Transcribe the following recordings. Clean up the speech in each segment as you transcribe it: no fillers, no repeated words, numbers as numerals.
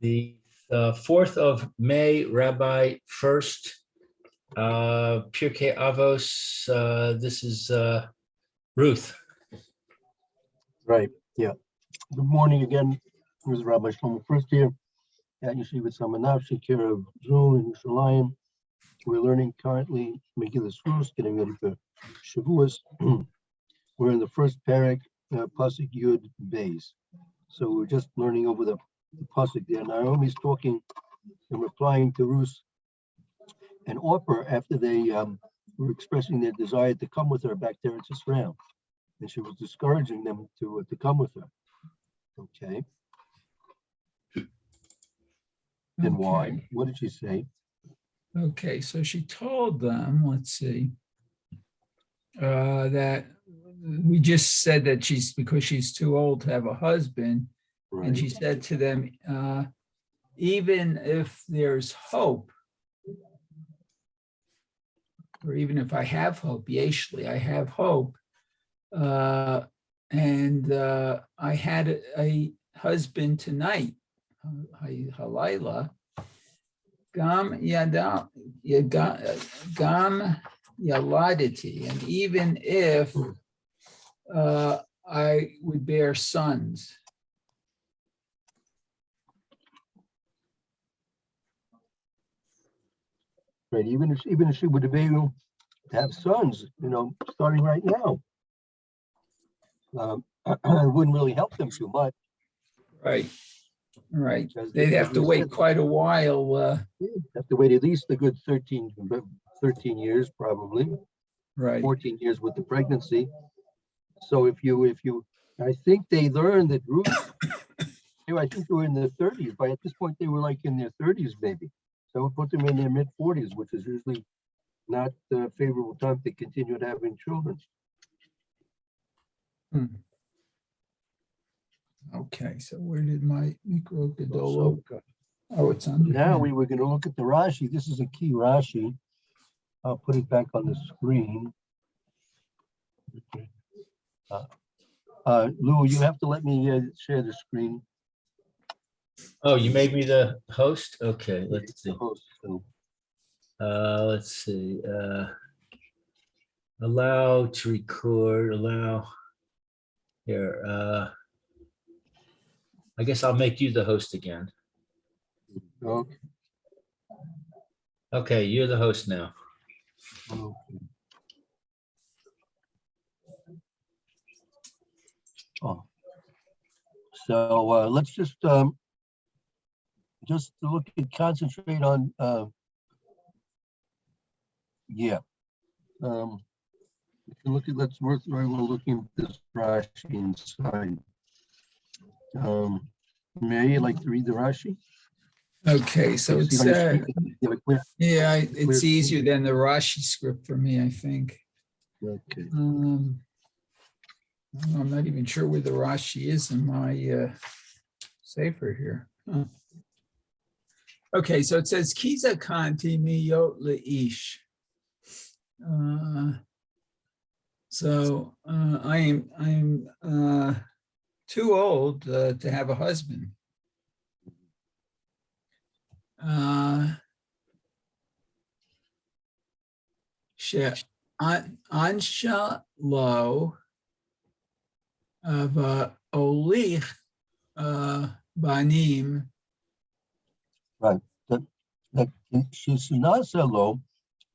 The 4th of May, Rabbi Furst, Pirkei Avos. This is Ruth. Right, yeah. Good morning again. This is Rabbi Shlomo Furst here at Yeshivat Samanav, care of Zoom in Yerushalayim. We're learning currently Megillas Furst, getting ready for Shavuos. We're in the first parak, Pasuk Yud Beis. So we're just learning over the Pasuk there. Naomi's talking and replying to Ruth and Orpah after they were expressing their desire to come with her back there to Israel. And she was discouraging them to come with her. Okay. And why? What did she say? Okay, so she told them, let's see, that we just said that because she's too old to have a husband. Right. And she said to them, even if there's hope, or even if I have hope, yeshli, I have hope, and I had a husband tonight, halayla, gam yaladiti, and even if I would bear sons. Right, even if she would be able to have sons, starting right now, it wouldn't really help them too much. Right. Because They'd have to wait quite a while. Have to wait at least a good 13 years, probably. Right. 14 years with the pregnancy. So if you, I think they learned that Ruth, I think they were in their 30s. By at this point, they were like in their 30s, maybe. So we put them in their mid-40s, which is usually not a favorable time to continue having children. Okay, so where did my micro gadolo go? Oh, it's under Now here. we were going to look at the Rashi. This is a key Rashi. I'll put it back on the screen. Lou, you have to let me share the screen. Oh, you made me the host? Okay, let's see. Let's see. Allow to record, allow. Here, I guess I'll make you the host again. Okay. Okay, you're the host now. Okay. Oh. So let's just look at, concentrate on, yeah. We can look at, we're looking at this Rashi inside. Mary, you like to read the Rashi? Okay, so You it see it on your said, screen? You have a clear- it's easier than the Rashi script for me, I think. Okay. I'm not even sure where the Rashi is in my safer here. Huh. Okay, so it says Kiza Kanti Miyot Leish. So I am too old to have a husband. Ansha lo of olich banim. Right. That she's not so low.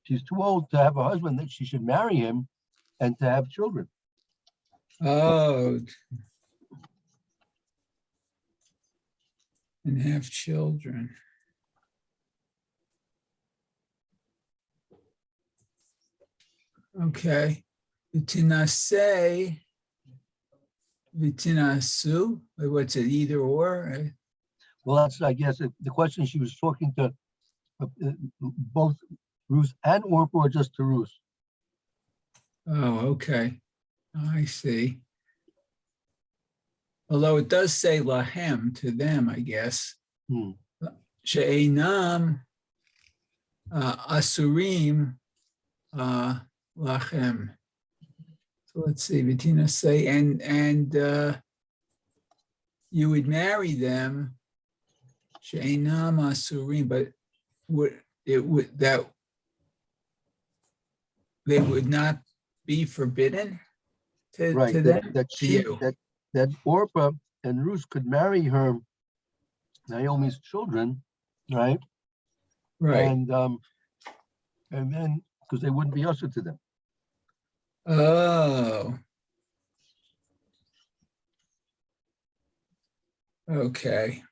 She's too old to have a husband, that she should marry him and to have children. Oh, and have children. Okay. Vitinase, vitinasu. What's it? Either or. Right? Well, that's, I guess, the question. She was talking to both Ruth and Orpah, or just to Ruth? Oh, okay. I see. Although it does say lahem to them, I guess. She'enam asurim lachem. So let's see, Bettina say, and you would marry them Sheinam asurim, but that they would not be forbidden to Right, them, that to she, you. that Orpah and Ruth could marry her, Naomi's children, right? Right. And then, because they wouldn't be usher to them. Oh. Okay.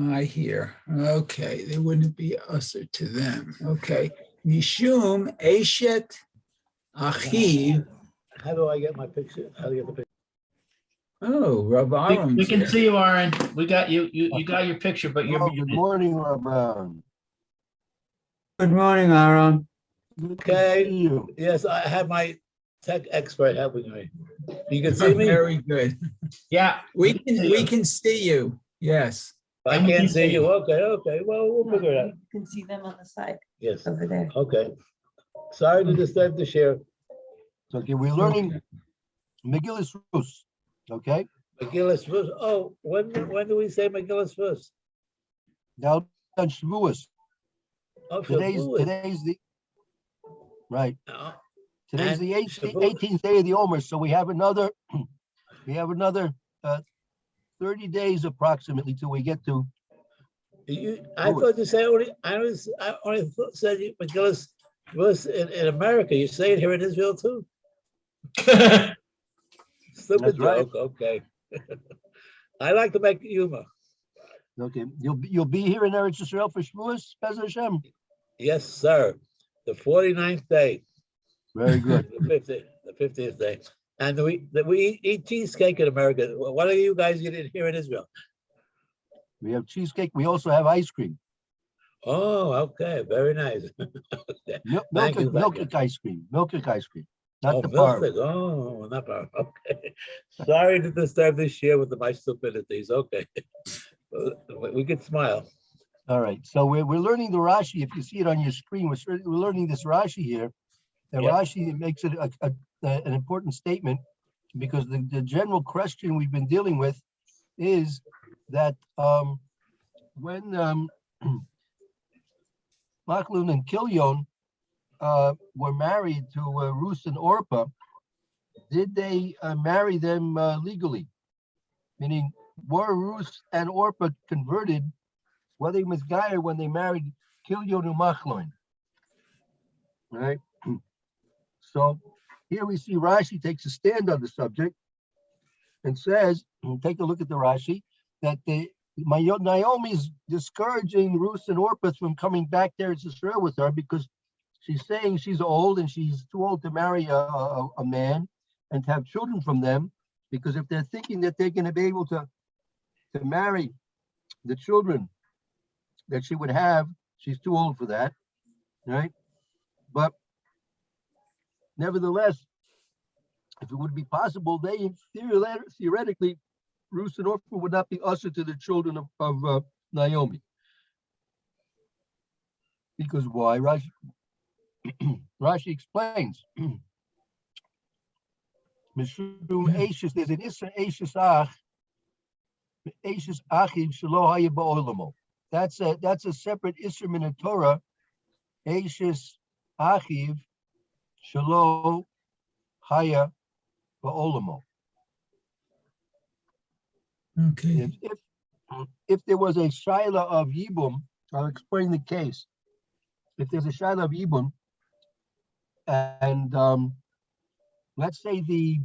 I hear. Okay, they wouldn't be usher to them. Okay. Mishum Eshet Achiv. How do I get my picture? How do I get the picture? Oh, Rav We Aron's can here. see you, Aaron. We got you. You got your picture, but you're Oh, good muted. morning, Rabbi. Good morning, Aaron. Good to Okay. see you. Yes, I have my tech expert helping me. You can see me? Very good. Yeah. We see we you. can see you. Yes. I And we can't can see see you. you. Okay. Well, we'll figure it out. You can see them on the side Yes. over there. Okay. Sorry to disturb the share. Okay, we're learning Megillus Rus, okay? McGillis first. Oh, when do we say McGillis first? Now on Shavuos. Oh, Today's the right. Oh, Today's And the Shavuos. 18th day of the Omer, so we have another 30 days approximately till we get to I thought you said I only said McGillis was in America. You say it here in Israel too? Stupid That's right. joke. Okay. I like to make humor. okay. You'll be here in Eretz Yisrael for Shavuos, Bez Hashem. Yes, sir. The 49th day. Very good. The 50th day. And we eat cheesecake in America. What are you guys eating here in Israel? We have cheesecake. We also have ice cream. Oh, okay. Very nice. Okay. Thank you. Milk ice cream. Milk ice cream. Not Oh, the milk bar. it. Oh, not bar. Okay. Sorry to disturb this year with my stupidities. Okay. We can smile. All right. So we're learning the Rashi. If you see it on your screen, we're learning this Rashi here. And Yep. Rashi makes it an important statement because the general question we've been dealing with is that when Machlon and Kilyon were married to Ruth and Orpah, did they marry them legally? Meaning, were Ruth and Orpah converted, were they misguided when they married Kilyon and Machlon? Right? So here we see Rashi takes a stand on the subject and says, take a look at the Rashi, that Naomi's discouraging Ruth and Orpah from coming back there to Israel with her because she's saying she's old and she's too old to marry a man and to have children from them. Because if they're thinking that they're going to be able to marry the children that she would have, she's too old for that, right? But nevertheless, if it would be possible, they theoretically, Ruth and Orpah would not be ushered to the children of Naomi. Because why? Rashi explains. Mishum Eishes, there's an Isra Eishes Ach, Eishes Achiv Shelo Haya Ba'olamo. That's a separate Isra in the Torah. Eishes Achiv Shelo Haya Ba'olamo. Okay. If there was a shaila of yibum, I'll explain the case. If there's a shaila of yibum, and let's say the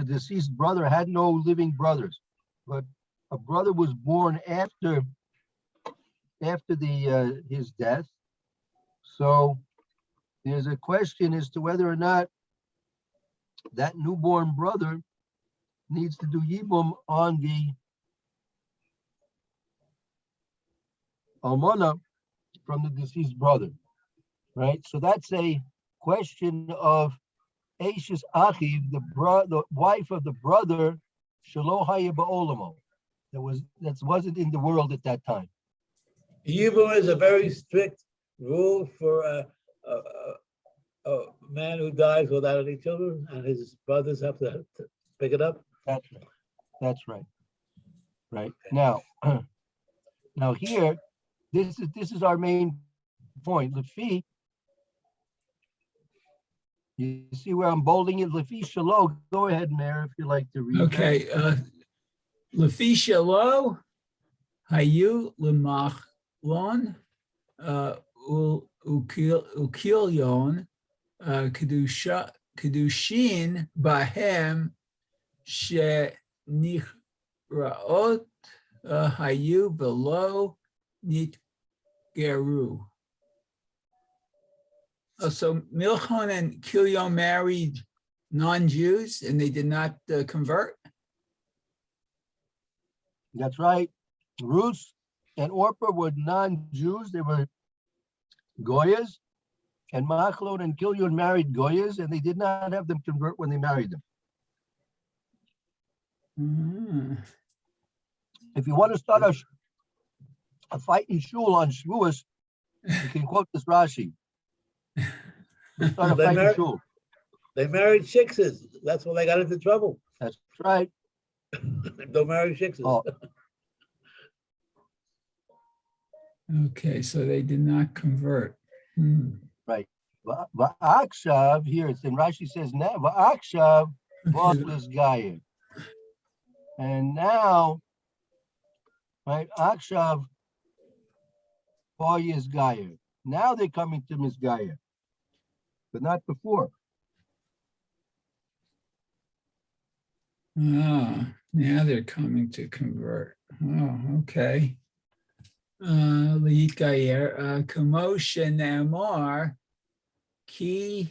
deceased brother had no living brothers, but a brother was born after his death. So there's a question as to whether or not that newborn brother needs to do yibum on the almana from the deceased brother, right? So that's a question of Eishes Achiv, the wife of the brother, Shelo Haya Ba'olamo, that wasn't in the world at that time. Yibum is a very strict rule for man who dies without any children, and his brothers have to pick it up. That's right. That's right. Right now, now here, this is our main point. Lefi, you see where I'm bolding it? Lefi Shalom. Go ahead, Mayor, if you like to read. that. Okay, Lefi Shalo, Hayu Lemachlon, Ukilion, Kedushin Bahem Shenichraot, Hayu Velo Nitgeru. So Milchon and Kilion married non-Jews and they did not convert? That's right. Ruth and Orpah were non-Jews. They were Goyas. And Machlon and Kilion married Goyas, and they did not have them convert when they married them. Mhm. If you want to start a fight in shul on Shavuos, you can quote this Rashi. Start a They fight in married- shul. They married shiksas. That's when they got into trouble. That's right. Don't marry shiksas. Oh. Okay, so they did not convert. Va'akshav, here it's in Rashi says now, Va'akshav bought Okay. this guy. And now, right, Akshav bought this guy. Now they're coming to Misgaya, but not before. Oh, now they're coming to convert. Oh, okay. Leitgayer, Kamosha Namar, Ki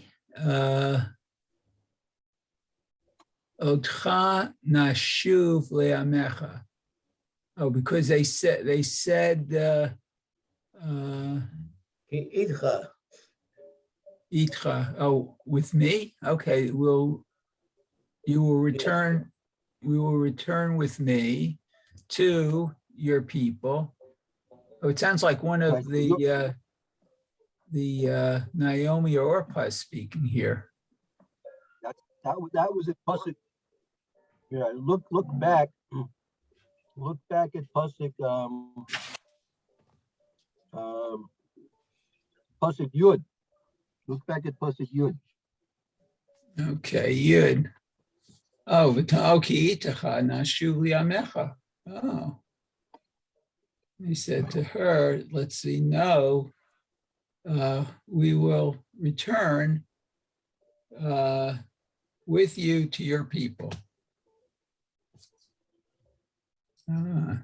Otcha Nashuv Leamecha. Oh, because they said Idcha. Itcha. Oh, with me? Okay, you will return, we will return with me to your people. Oh, it sounds like one of Right. the Naomi or Orpah speaking here. That was a pasuk. Yeah, look back. Look back at pasuk pasuk Yud. Look back at pasuk Yud. Okay, Yud. Oh, okay, Itacha Nashuv Liamecha. Oh. He said to her, let's see, no, we will return with you to your people. Ah,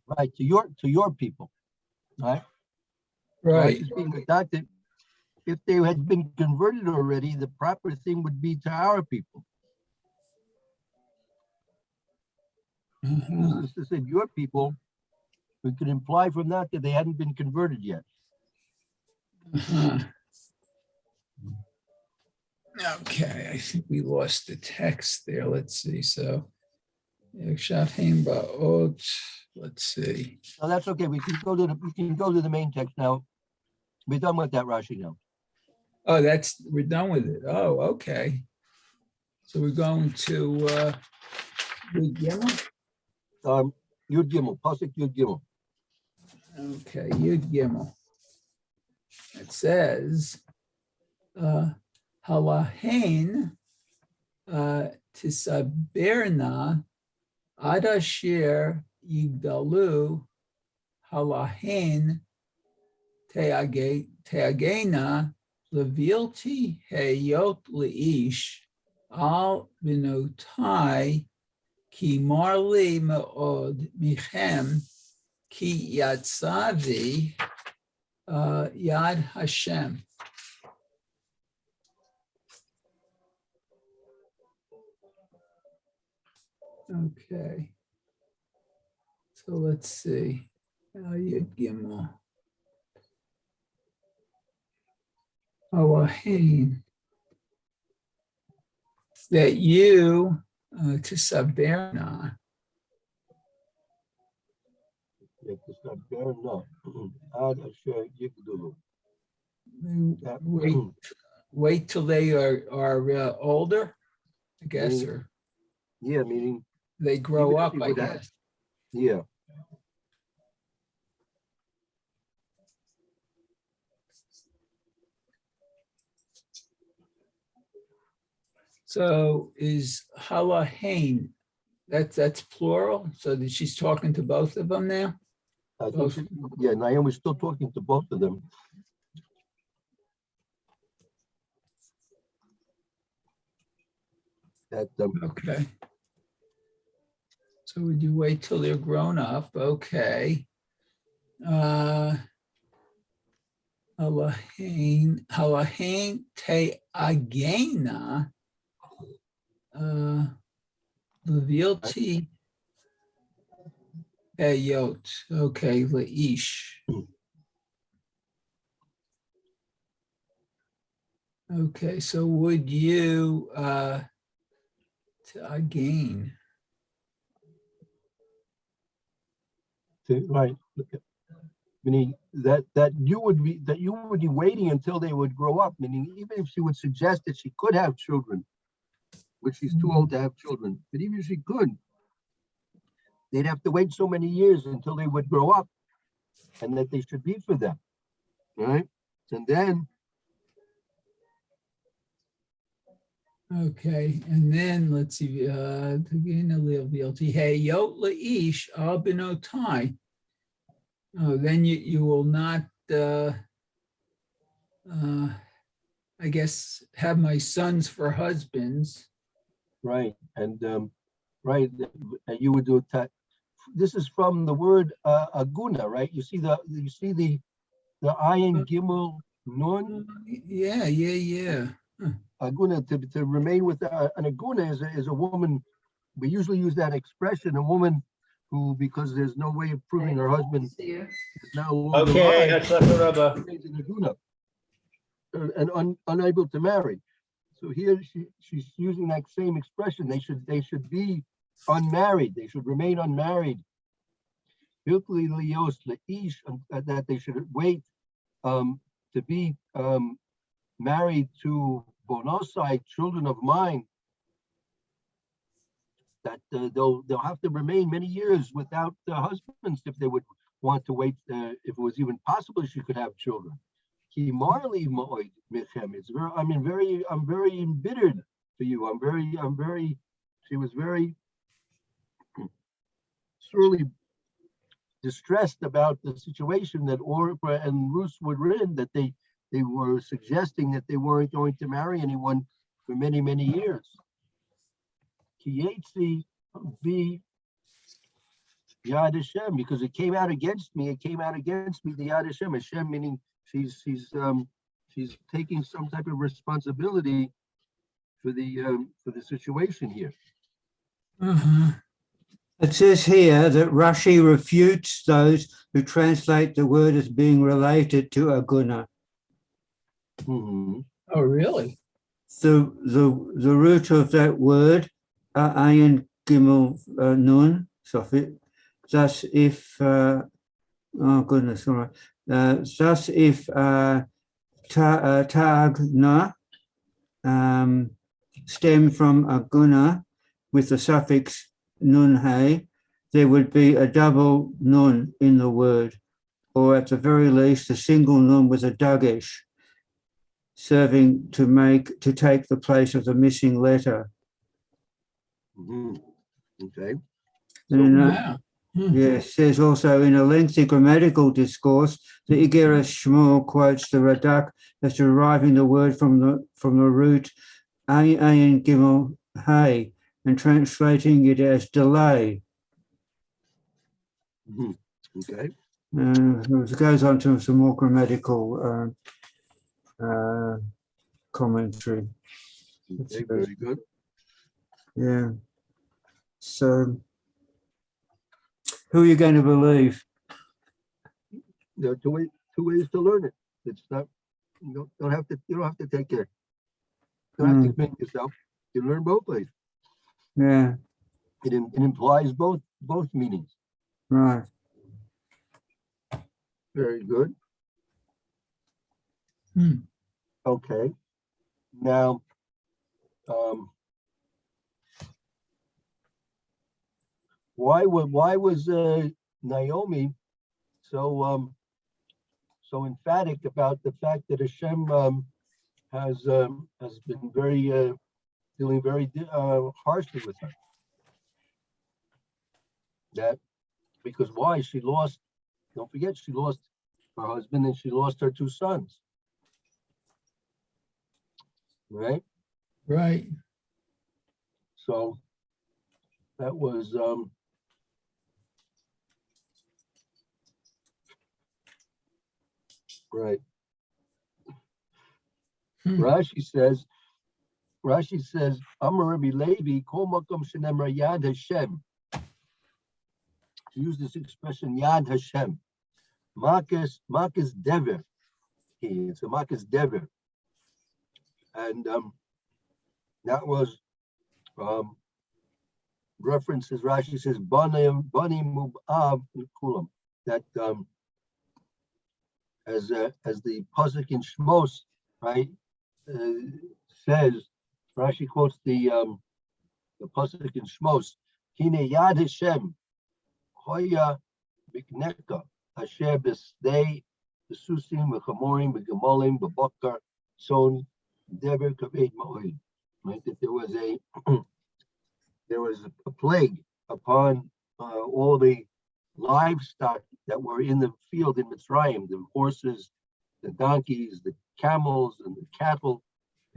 Right, to your people. Right? right. It's being adopted. If they had been converted already, the proper thing would be to our people. Uh-huh. Since they said your people, we could imply from that they hadn't been converted yet. Uh-huh. Okay, I think we lost the text there. Let's see. So, let's see. No, that's okay. We can go to the main text now. We're done with that Rashi now. Oh, we're done with it. Oh, okay. So we're going to Yud Gimel? Yud Gimel, pasuk Yud Gimel. Okay, Yud Gimel. It says, Halahain Tisaberna Adashir Yigdalu Halahain Teagena Levilti Heyot Leish Al Binotai Ki Marli Meod Michem Ki Yatsavi Yad Hashem. Okay. So let's see. Yud Gimel. Elohim. That you to Saberna. Wait, wait till they are older, I guess, Meaning- or Yeah, meaning, they grow even if up, you I would have- guess. yeah, So is halahain, that's plural, so that she's talking to both of them now? I think, Both. yeah, Naomi's still talking to both of them. That, Okay. So would you wait till they're grown up? Okay. Halahain te agena. Levilti eyot. Okay, leish. Okay, so would you to again? right, meaning that you would be waiting until they would grow up, meaning even if she would suggest that she could have children, which she's too old to have children, but even if she could, they'd have to wait so many years until they would grow up and that they should be for them, right? And then, Okay, and then let's see, hey, yot leish al benotai. Oh, then you will not, I guess, have my sons for husbands. right, and right, and you would do it. This is from the word aguna, right? You see the ayin gimel nun. Yeah. Aguna, to remain with an aguna is a woman. We usually use that expression, a woman who, because there's no way of proving her husband is now longer Okay, alive, Hatzlacha Rabba. remains an aguna and unable to marry. So here she's using that same expression. They should be unmarried. They should remain unmarried. That they should wait to be married to bonosai, children of mine. That they'll have to remain many years without husbands if they would want to wait. If it was even possible, she could have children. It's very, I'm very embittered for you. She was very sorely distressed about the situation that Orpah and Ruth were in, that they were suggesting that they weren't going to marry anyone for many, many years. Kiyetzi be Yad Hashem, because it came out against me. It came out against me, the Yad Hashem. Hashem meaning she's taking some type of responsibility for the situation here. Uh-huh. It says here that Rashi refutes those who translate the word as being related to aguna. Mhm. Oh, really? The root of that word, ayin gimel nun, suffix, thus if, oh goodness, all right. Thus if ta'agna stem from aguna with the suffix nun hay, there would be a double nun in the word, or at the very least a single nun with a dagesh, serving to take the place of the missing letter. Mhm. Okay. And, Wow. yes, says also in a lengthy grammatical discourse, the Igeras Shmuel quotes the Radak as deriving the word from the root ayin gimel hay and translating it as delay. Mhm. Okay. It goes on to some more grammatical commentary. Okay. Very good. Yeah. So, who are you going to believe? There are two ways to learn it. It's not, you don't have to take care. You don't have to make yourself. You learn both ways. Yeah. It implies both meanings. Right. Very good. Okay. Now, why was Naomi so so emphatic about the fact that Hashem has been very dealing very harshly with her? That because why? She lost, don't forget, she lost her husband and she lost her 2 sons. Right? Right. So that was right. Rashi says, Amar Rabbi Levi, Kol Makom Shenemra Yad Hashem. To use this expression, Yad Hashem. Marcus Dever. It's a Marcus Dever. And that was references, Rashi says, Bani Mub'ab Kulam. That as the pasuk in Shmos, right, says, Rashi quotes the pasuk in Shmos, Hine Yad Hashem, Hoya Bikneka, Asher B'Sdei, B'Susim, B'Chamorim, B'Gemolim, B'Bokar, Son, Dever Kaved Ma'oid. Right, that there was a plague upon all the livestock that were in the field in Mitzrayim, the horses, the donkeys, the camels, and the cattle,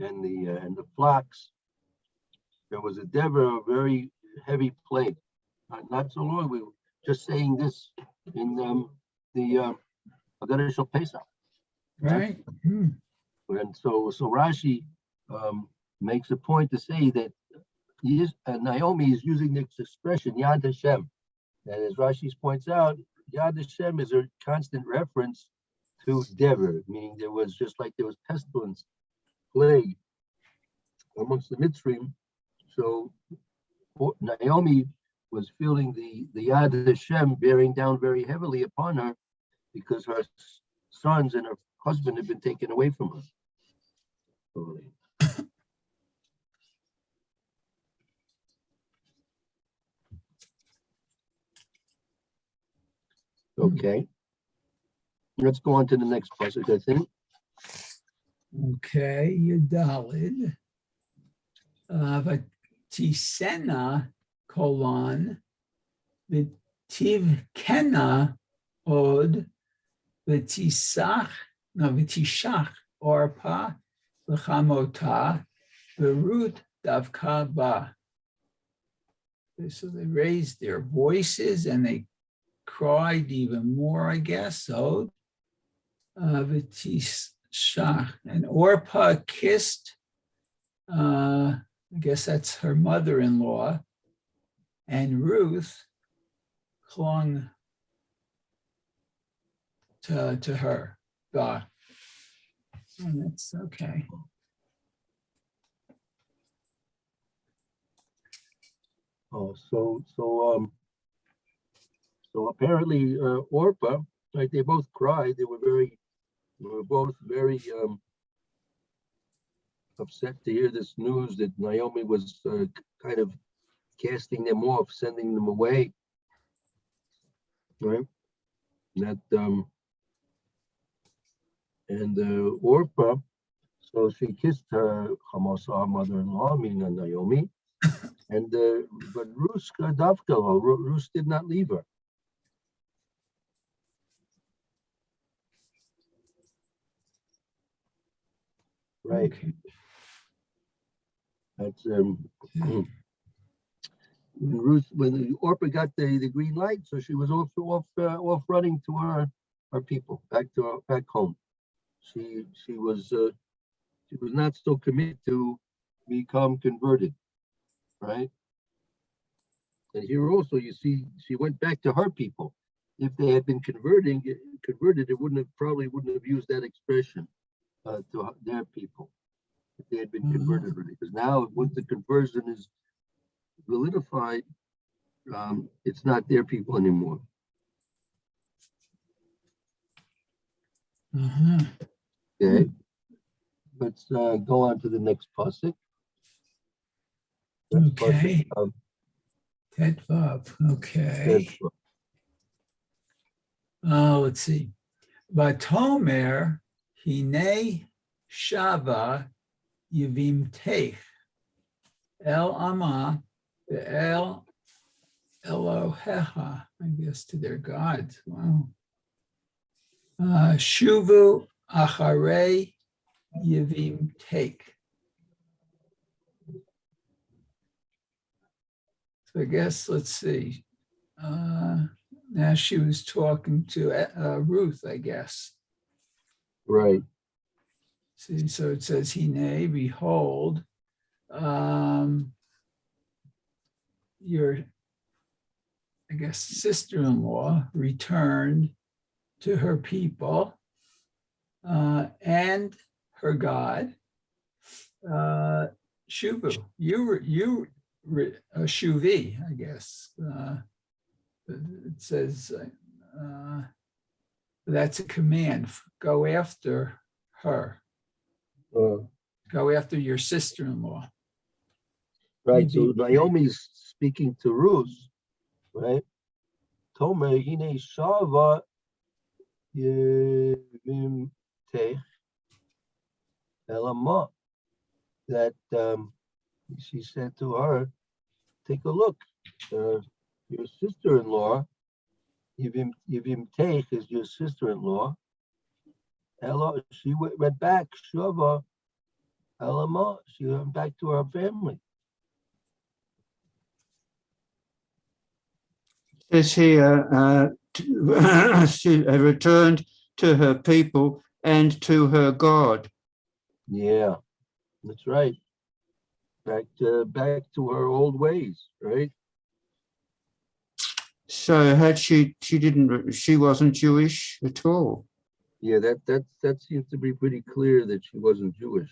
and the flocks. There was a very heavy plague. Not so long, we were just saying this in the Haggadah Shel Pesach. Right. And so Rashi makes a point to say that Naomi is using this expression, Yad Hashem. And as Rashi points out, Yad Hashem is a constant reference to Dever, meaning there was pestilence, plague amongst the Mitzrayim. So Naomi was feeling the Yad Hashem bearing down very heavily upon her because her sons and her husband had been taken away from her. Okay. Let's go on to the next passage, I think. Okay, Yudalid. Vatisena colon Vitivkena od Vitishach Orpa L'chamota Berut Davka Ba. So they raised their voices and they cried even more, I guess. So Vitishach, and Orpa kissed, I guess that's her mother-in-law, and Ruth clung to her. God. So that's okay. Oh, so apparently Orpah, like they both cried. They were both very upset to hear this news that Naomi was kind of casting them off, sending them away. Right? That Orpah, so she kissed her Hamasa, mother-in-law, meaning Naomi, and but Ruth Ruth did not leave her. Right. Okay. That's when Orpah got the green light, so she was off running to her people back home. She was not so committed to become converted, right? And here also you see she went back to her people. If they had been converted, it probably wouldn't have used that expression to their people if they had been converted already. Because now once the conversion is validified, it's not their people anymore. Okay. let's go on to the next pasuk. That's Okay. pasuk, Tet Vav, okay. Tet. Let's see. Vatomer hine shava yivim teich el ama el Eloheha, I guess, to their gods. Wow. Shuvu acharei yivim take. So I guess, let's see. Now she was talking to Ruth, I guess. Right. See, so it says, Hine, behold, your, I guess, sister-in-law returned to her people and her God. Shuvu, Shuvi, I guess. It says that's a command. Go after her. Go after your sister-in-law. Right. So Naomi's speaking to Ruth, right? Tomer hine shava yevim tech elama. That she said to her, take a look. Your sister-in-law, Yivim Teich is your sister-in-law. Ella, she went back. Shava elama. She went back to her family. Says here, she returned to her people and to her God. Yeah, that's right. Back to her old ways, right? So had she wasn't Jewish at all. Yeah, that seems to be pretty clear that she wasn't Jewish.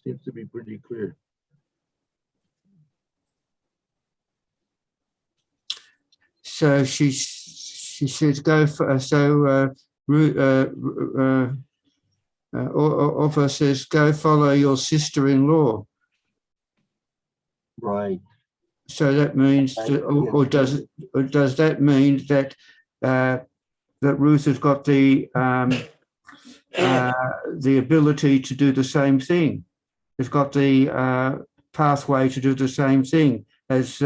Seems to be pretty clear. So she says, go for, Orpah says, go follow your sister-in-law. Right. So that means, or does that mean that that Ruth has got the ability to do the same thing? Has got the pathway to do the same thing as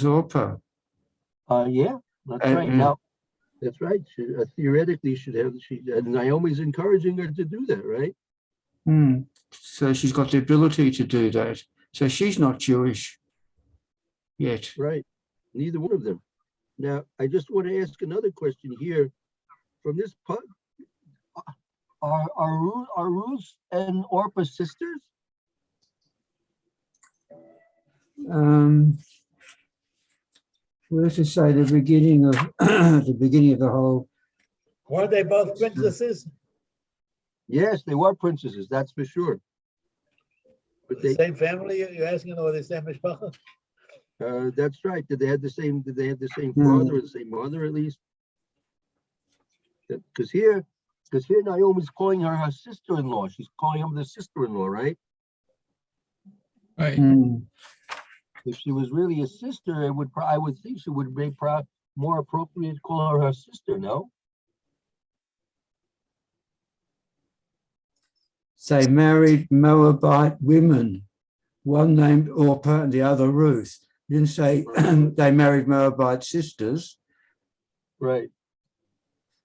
Orpah. Yeah, that's right. Now, that's right. She theoretically should have. And Naomi's encouraging her to do that, right? So she's got the ability to do that. So she's not Jewish yet. Right. Neither one of them. Now, I just want to ask another question here. From this part, are Ruth and Orpah sisters? Well, let's just say the beginning of the whole. Weren't they both princesses? Yes, they were princesses, that's for sure. But The same family, you're asking, or the same mishpacha? that's right. Did they have the same father or the same mother at least? Because here Naomi's calling her sister-in-law. She's calling him the sister-in-law, right? Right. If she was really a sister, I would think she would be more appropriate to call her sister, no? They married Moabite women, one named Orpah and the other Ruth. They didn't say they married Moabite sisters. Right.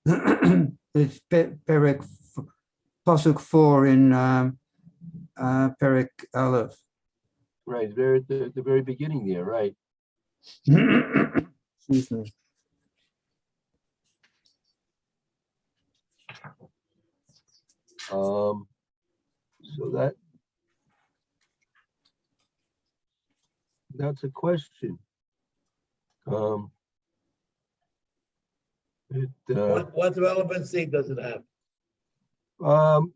It's Perek Pasuk 4 in Perek Aleph. Right, very at the very beginning there, right? Excuse me. So that's a question. What relevancy does it have? No,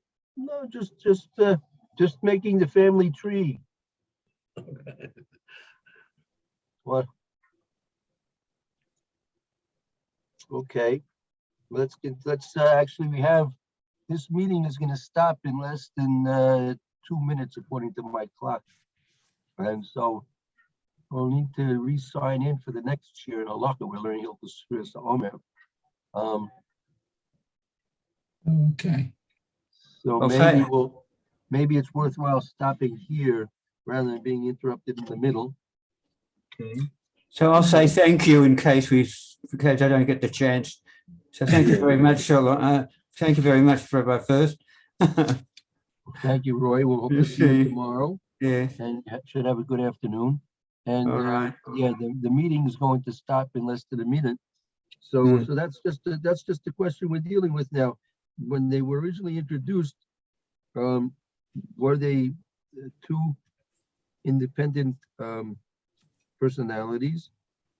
just making the family tree. What? Okay. Actually, we have, this meeting is gonna stop in less than 2 minutes according to my clock. And so we'll need to re-sign in for the next year in Allah. We're learning Hilchos Furst Omer. Okay. So Okay. maybe it's worthwhile stopping here rather than being interrupted in the middle. Okay. So I'll say thank you in case I don't get the chance. So thank you very much, Charlotte. Thank you very much, Rabbi Furst. Thank you, Roy. We'll hope to see you tomorrow Yeah, and should have a good afternoon. And all right. yeah, the meeting is going to stop in less than a minute. So Hmm. so that's just the question we're dealing with now. When they were originally introduced, were they two independent personalities,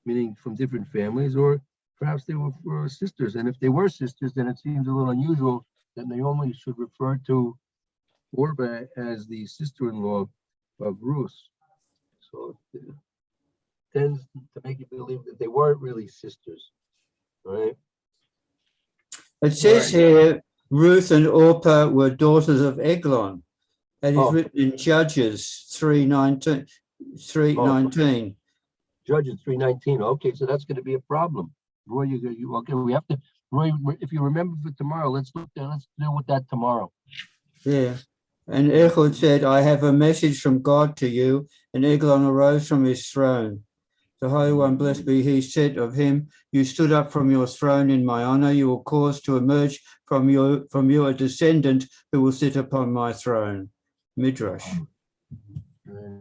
meaning from different families, or perhaps they were sisters? And if they were sisters, then it seems a little unusual that Naomi should refer to Orba as the sister-in-law of Ruth. So it tends to make you believe that they weren't really sisters, right? It says here, Ruth and Orpah were daughters of Eglon. That is Oh. written in Judges 3:19. 3:19. Judges 3:19. Okay, so that's going to be a problem. Roy, you okay? We have to, Roy. If you remember for tomorrow, let's deal with that tomorrow. Yeah. And Ehud said, I have a message from God to you. And Eglon arose from his throne. The Holy One, blessed be he, said of him, you stood up from your throne in my honor. You will cause to emerge from you a descendant who will sit upon my throne. Midrash. And